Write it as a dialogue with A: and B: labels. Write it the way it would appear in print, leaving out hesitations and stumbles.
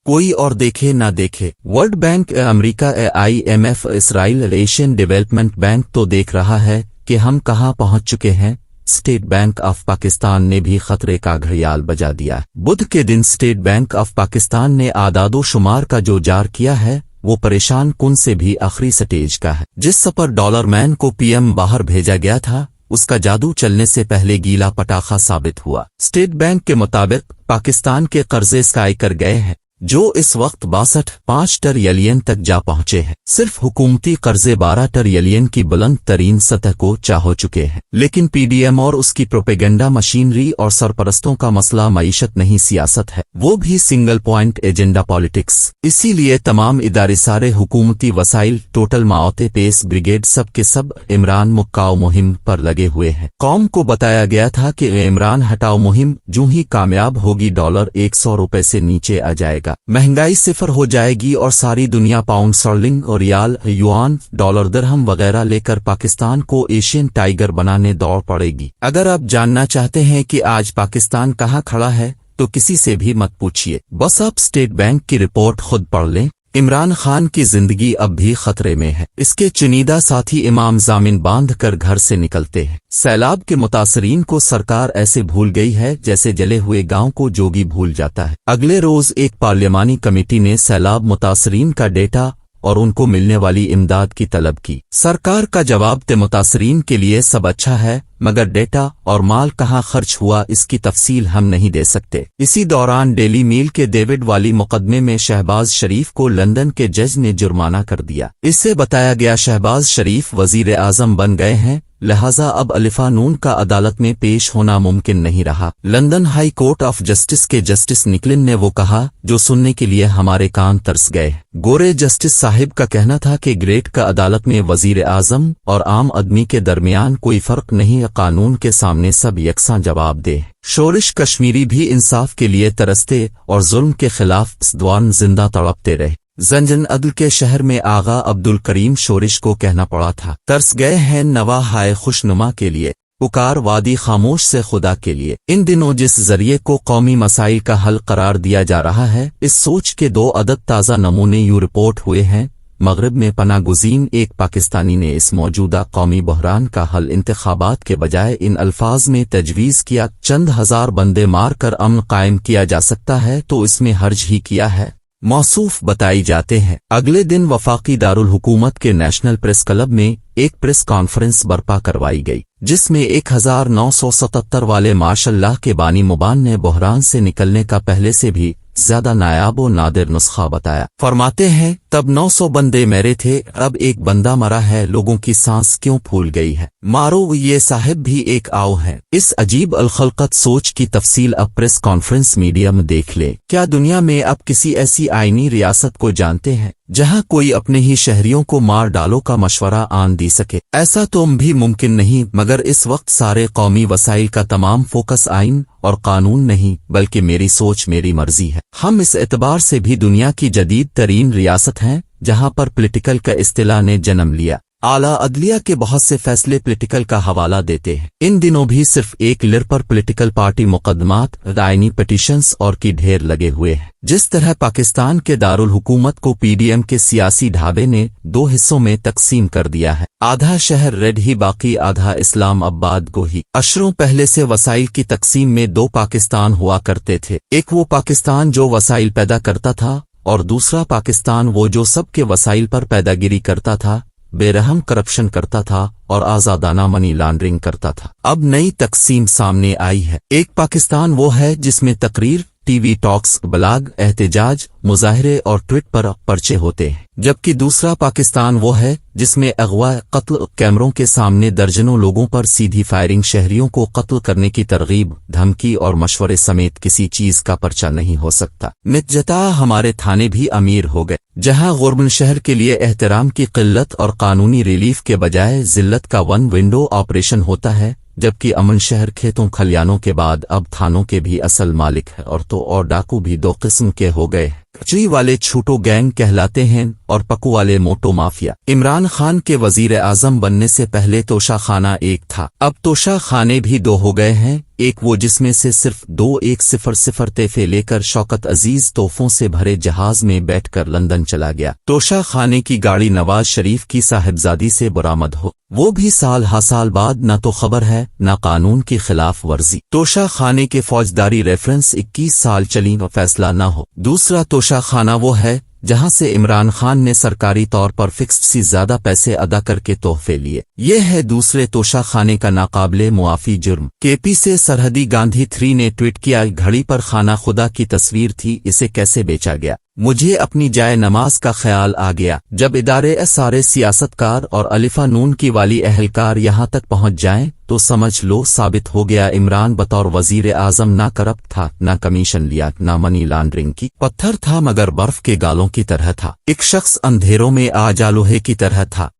A: कोई और देखे ना देखे। World bank, America, IMF, Israel, Asian development bank तो देख रहा है कि हम कहां पहुंच चुके हैं। स्टेट बैंक ऑफ पाकिस्तान ने भी खतरे का घड़ियाल बजा दिया। बुध के दिन स्टेट बैंक ऑफ पाकिस्तान ने आदादो शुमार का जो जार किया है वो परेशान कुन से भी आखिरी स्टेज का है। जिस सपर डॉलर मैन को PM बाहर भेजा गया था उसका जादू चलने से पहले गीला पटाखा साबित हुआ। स्टेट बैंक के मुताबिक पाकिस्तान के कर्जे स्काई कर गए हैं जो इस वक्त 62.5 ट्रिलियन तक जा पहुंचे हैं। सिर्फ हुकूमती कर्जे 12 ट्रिलियन की बुलंद तरीन सतह को चाह चुके हैं। लेकिन PDM और उसकी प्रोपेगेंडा मशीनरी और सरपरस्तों का मसला मईशत नहीं सियासत है, वो भी सिंगल पॉइंट एजेंडा पॉलिटिक्स। इसीलिए तमाम इदारे, सारे हुकूमती वसाइल, टोटल माओते पेस ब्रिगेड सब के सब इमरान मुक्काओ मुहिम पर लगे हुए हैं। कौम को बताया गया था कि इमरान हटाओ मुहिम जो ही कामयाब होगी डॉलर 100 रुपए से नीचे आ जाएगा, महंगाई सिफर हो जाएगी और सारी दुनिया पाउंड स्टर्लिंग और रियाल, युआन, डॉलर, दिरहम वगैरह लेकर पाकिस्तान को एशियन टाइगर बनाने दौड़ पड़ेगी। अगर आप जानना चाहते हैं कि आज पाकिस्तान कहां खड़ा है तो किसी से भी मत पूछिए, बस आप स्टेट बैंक की रिपोर्ट खुद पढ़ लें। इमरान खान की जिंदगी अब भी खतरे में है। इसके चुनिंदा साथी इमाम जामिन बांध कर घर से निकलते हैं। सैलाब के मुतासरीन को सरकार ऐसे भूल गई है जैसे जले हुए गांव को जोगी भूल जाता है। अगले रोज एक पार्लियामानी कमेटी ने सैलाब मुतासरीन का डेटा और उनको मिलने वाली इमदाद की तलब की। सरकार का जवाब ते मुतासरीन के लिए सब अच्छा है मगर डेटा और माल कहां खर्च हुआ इसकी तफसील हम नहीं दे सकते। इसी दौरान डेली मेल के डेविड वाली मुकदमे में शहबाज शरीफ को लंदन के जज ने जुर्माना कर दिया। इससे बताया गया शहबाज शरीफ वजीर आजम बन गए हैं, लिहाजा अब अलिफा नून का अदालत में पेश होना मुमकिन नहीं रहा। London high court of justice के जस्टिस निकलिन ने वो कहा जो सुनने के लिए हमारे कान तरस गए। गोरे जस्टिस साहिब का कहना था कि ग्रेट का अदालत में वजीर आजम और आम आदमी के दरमियान कोई फर्क नहीं, कानून के सामने सब यकसां जवाब दे। शोरिश कश्मीरी भी इंसाफ के लिए तरसते और जुल्म के खिलाफ इस्दवान जिंदा तड़पते रहे। जंजन अदल के शहर में आगा अब्दुल करीम शोरिश को कहना पड़ा था, तरस गए हैं नवा हाय खुशनुमा के लिए, पुकार वादी खामोश से खुदा के लिए। इन दिनों जिस जरिए को कौमी मसाइल का हल करार दिया जा रहा है, इस सोच के 2 अदद ताज़ा नमूने यूं रिपोर्ट हुए हैं। मगरिब में पनागुज़ीन एक पाकिस्तानी ने इस मौजूदा कौमी बहरान का हल इंतखाबात के बजाय इन अल्फाज में तजवीज़ किया, चंद हजार बंदे मार कर अमन कायम किया जा सकता है तो इसमें हर्ज ही किया है, मौसूफ बताई जाते हैं। अगले दिन वफाकी दारुल हुकूमत के नेशनल प्रेस क्लब में एक प्रेस कॉन्फ्रेंस बर्पा करवाई गई जिसमें 1977 वाले माशाल्लाह के बानी मुबान ने बहरान से निकलने का पहले से भी ज्यादा नायाब और नादिर नुस्खा बताया। फरमाते हैं तब 900 बंदे मेरे थे, अब एक बंदा मरा है, लोगों की सांस क्यों फूल गई है, मारो ये साहिब भी एक आओ है। इस अजीब अलखलकत सोच की तफसील अब प्रेस कॉन्फ्रेंस मीडिया में देख ले। क्या दुनिया में अब किसी ऐसी आईनी रियासत को जानते हैं जहां कोई अपने ही शहरियों को मार डालो का मशवरा आन दी सके? ऐसा तो भी मुमकिन नहीं, मगर इस वक्त सारे कौमी वसाइल का तमाम फोकस आइन और कानून नहीं बल्कि मेरी सोच मेरी मर्जी है। हम इस एतबार से भी दुनिया की जदीद तरीन रियासत हैं जहां पर पॉलिटिकल का इस्तिलाह ने जन्म लिया। आला अदलिया के बहुत से फैसले पॉलिटिकल का हवाला देते हैं। इन दिनों भी सिर्फ एक लिर पर पॉलिटिकल पार्टी मुकदमात, आईनी पिटीशंस और की ढेर लगे हुए हैं। जिस तरह पाकिस्तान के दारुल हुकूमत को PDM के सियासी ढाबे ने 2 हिस्सों में तकसीम कर दिया है, आधा शहर रेड ही बाकी आधा इस्लामाबाद को ही। अशरों पहले से वसाइल की तकसीम में 2 पाकिस्तान हुआ करते थे, एक वो पाकिस्तान जो वसाइल पैदा करता था और दूसरा पाकिस्तान वो जो सबके वसाइल पर पैदागिरी करता था, बेरहम करप्शन करता था और आजादाना मनी लॉन्ड्रिंग करता था। अब नई तकसीम सामने आई है। एक पाकिस्तान वो है जिसमें तकरीर, TV टॉक्स, ब्लॉग, एहतजाज, मुजाहरे और ट्वीट पर पर्चे होते हैं, जबकि दूसरा पाकिस्तान वो है जिसमें अगवा, कत्ल, कैमरों के सामने दर्जनों लोगों पर सीधी फायरिंग, शहरियों को कत्ल करने की तरगीब, धमकी और मशवरे समेत किसी चीज का पर्चा नहीं हो सकता। मितजता हमारे थाने भी अमीर हो गए, जहां गुरबन शहर के लिए एहतराम की किल्लत और कानूनी रिलीफ के बजाय जिल्लत का 1 विंडो ऑपरेशन होता है, जबकि अमन शहर खेतों खलियानों के बाद अब थानों के भी असल मालिक है और तो और डाकू भी 2 किस्म के हो गए। कचरी वाले छोटो गैंग कहलाते हैं और पकू वाले मोटो माफिया। इमरान खान के वजीर आजम बनने से पहले तोशा खाना एक था, अब तोशा खाने भी दो हो गए हैं। एक वो जिसमें से सिर्फ 2100 तोहफे लेकर शौकत अजीज तोहफों से भरे जहाज में बैठकर लंदन चला गया। तोशा खाने की गाड़ी नवाज शरीफ की साहिबजादी से बरामद हो, वो भी साल हा साल बाद। न तो खबर है न कानून की खिलाफ वर्जी। तोशा खाने के फौजदारी रेफरेंस 21 साल चली और फैसला न हो। दूसरा तोशा खाना वो है जहां से इमरान खान ने सरकारी तौर पर फिक्स्ड से ज्यादा पैसे अदा करके तोहफे लिए। ये है दूसरे तोशा खाने का नाकाबिले मुआफी जुर्म। केपी से सरहदी गांधी 3 ने ट्वीट किया, घड़ी पर खाना खुदा की तस्वीर थी, इसे कैसे बेचा गया। मुझे अपनी जाए नमाज का ख्याल आ गया। जब इदारे सारे सियासतकार और अलिफा नून की वाली अहलकार यहाँ तक पहुँच जाएं तो समझ लो साबित हो गया इमरान बतौर वजीर आजम ना करप्ट था, ना कमीशन लिया, ना मनी लॉन्ड्रिंग की। पत्थर था मगर बर्फ के गालों की तरह था, एक शख्स अंधेरों में आजा लोहे की तरह था।